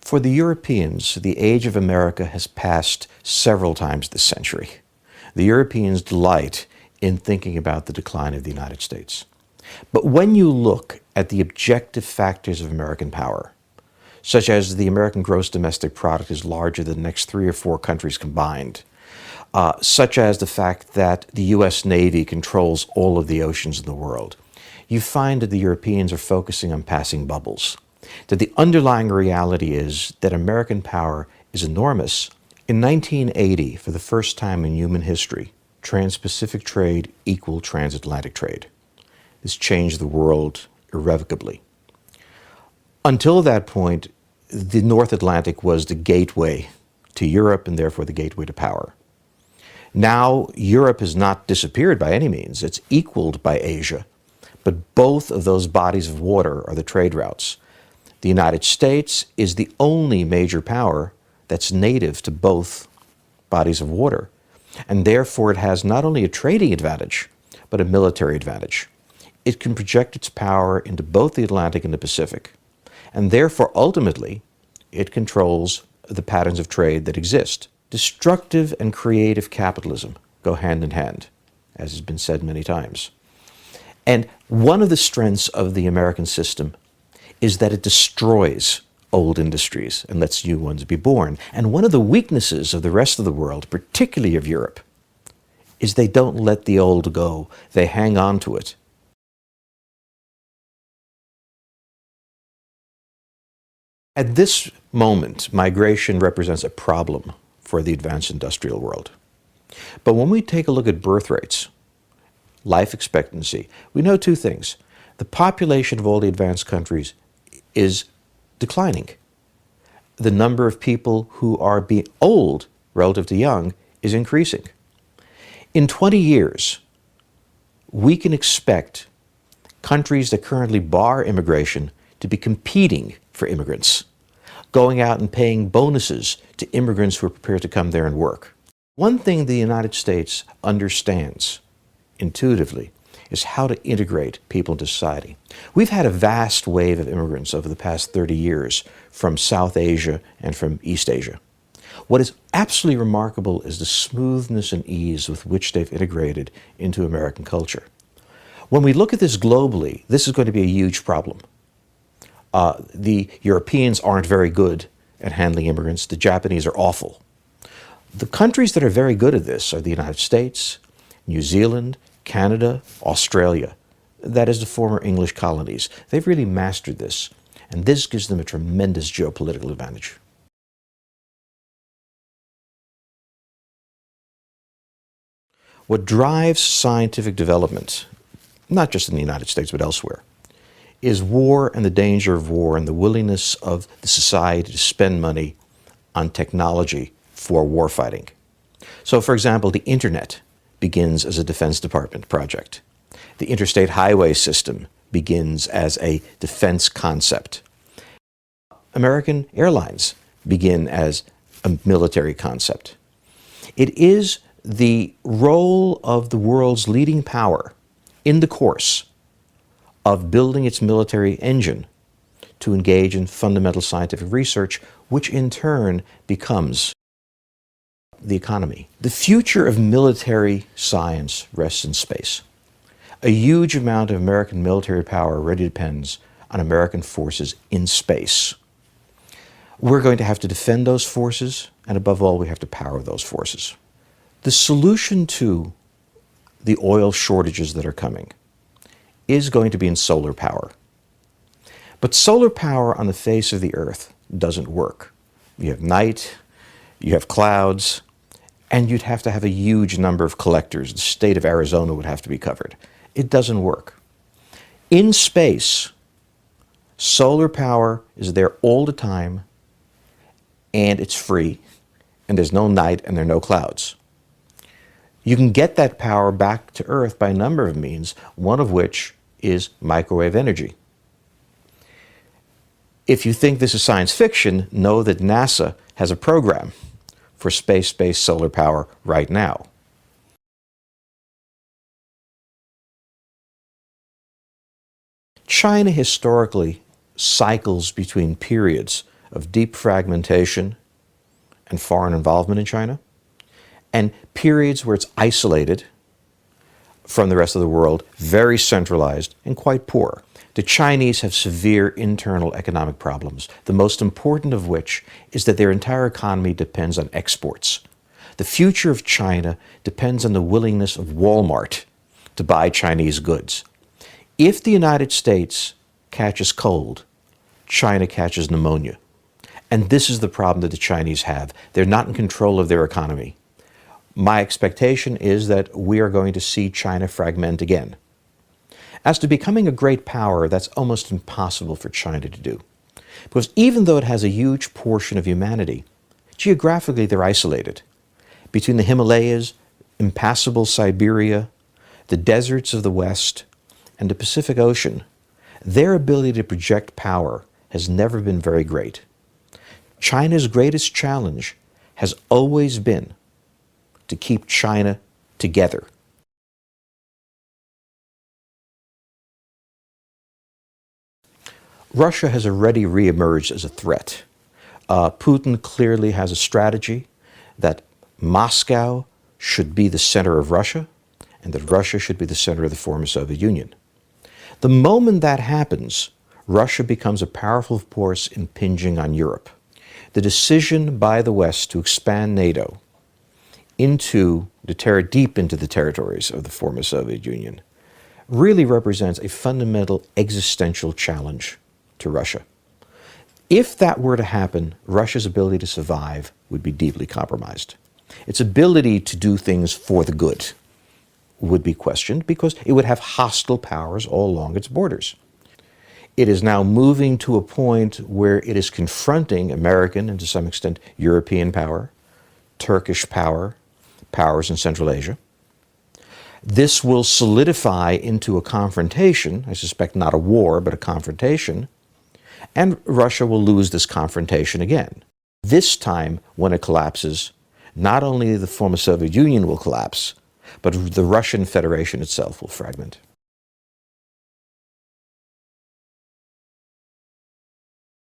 For the Europeans, the age of America has passed several times this century. The Europeans delight in thinking about the decline of the United States. But when you look at the objective factors of American power, such as the American gross domestic product is larger than the next 3 or 4 countries combined, such as the fact that the U.S. Navy controls all of the oceans in the world, you find that the Europeans are focusing on passing bubbles. That the underlying reality is that American power is enormous. In 1980, for the first time in human history, trans-Pacific trade equaled transatlantic trade. This changed the world irrevocably. Until that point, the North Atlantic was the gateway to Europe and therefore the gateway to power. Now, Europe has not disappeared by any means. It's equaled by Asia. But both of those bodies of water are the trade routes. The United States is the only major power that's native to both bodies of water. And therefore, it has not only a trading advantage, but a military advantage. It can project its power into both the Atlantic and the Pacific. And therefore, ultimately, it controls the patterns of trade that exist. Destructive and creative capitalism go hand in hand, as has been said many times. And one of the strengths of the American system is that it destroys old industries and lets new ones be born. And one of the weaknesses of the rest of the world, particularly of Europe, is they don't let the old go. They hang on to it. At this moment, migration represents a problem for the advanced industrial world. But when we take a look at birth rates, life expectancy, we know 2 things. The population of all the advanced countries is declining. The number of people who are being old relative to young is increasing. In 20 years, we can expect countries that currently bar immigration to be competing for immigrants, going out and paying bonuses to immigrants who are prepared to come there and work. One thing the United States understands intuitively is how to integrate people into society. We've had a vast wave of immigrants over the past 30 years from South Asia and from East Asia. What is absolutely remarkable is the smoothness and ease with which they've integrated into American culture. When we look at this globally, this is going to be a huge problem. The Europeans aren't very good at handling immigrants. The Japanese are awful. The countries that are very good at this are the United States, New Zealand, Canada, Australia. That is the former English colonies. They've really mastered this, and this gives them a tremendous geopolitical advantage. What drives scientific development, not just in the United States but elsewhere, is war and the danger of war and the willingness of the society to spend money on technology for warfighting. So, for example, the Internet begins as a Defense Department project. The interstate highway system begins as a defense concept. American airlines begin as a military concept. It is the role of the world's leading power in the course of building its military engine to engage in fundamental scientific research, which in turn becomes the economy. The future of military science rests in space. A huge amount of American military power already depends on American forces in space. We're going to have to defend those forces, and above all, we have to power those forces. The solution to the oil shortages that are coming is going to be in solar power. But solar power on the face of the Earth doesn't work. You have night, you have clouds, and you'd have to have a huge number of collectors. The state of Arizona would have to be covered. It doesn't work. In space, solar power is there all the time, and it's free, and there's no night and there are no clouds. You can get that power back to Earth by a number of means, one of which is microwave energy. If you think this is science fiction, know that NASA has a program for space-based solar power right now. China historically cycles between periods of deep fragmentation and foreign involvement in China, and periods where it's isolated from the rest of the world, very centralized and quite poor. The Chinese have severe internal economic problems, the most important of which is that their entire economy depends on exports. The future of China depends on the willingness of Walmart to buy Chinese goods. If the United States catches cold, China catches pneumonia. And this is the problem that the Chinese have. They're not in control of their economy. My expectation is that we are going to see China fragment again. As to becoming a great power, that's almost impossible for China to do. Because even though it has a huge portion of humanity, geographically they're isolated. Between the Himalayas, impassable Siberia, the deserts of the West, and the Pacific Ocean, their ability to project power has never been very great. China's greatest challenge has always been to keep China together. Russia has already reemerged as a threat. Putin clearly has a strategy that Moscow should be the center of Russia and that Russia should be the center of the former Soviet Union. The moment that happens, Russia becomes a powerful force impinging on Europe. The decision by the West to expand NATO deep into the territories of the former Soviet Union really represents a fundamental existential challenge to Russia. If that were to happen, Russia's ability to survive would be deeply compromised. Its ability to do things for the good would be questioned because it would have hostile powers all along its borders. It is now moving to a point where it is confronting American and to some extent European power, Turkish power, powers in Central Asia. This will solidify into a confrontation, I suspect not a war, but a confrontation, and Russia will lose this confrontation again. This time, when it collapses, not only the former Soviet Union will collapse, but the Russian Federation itself will fragment.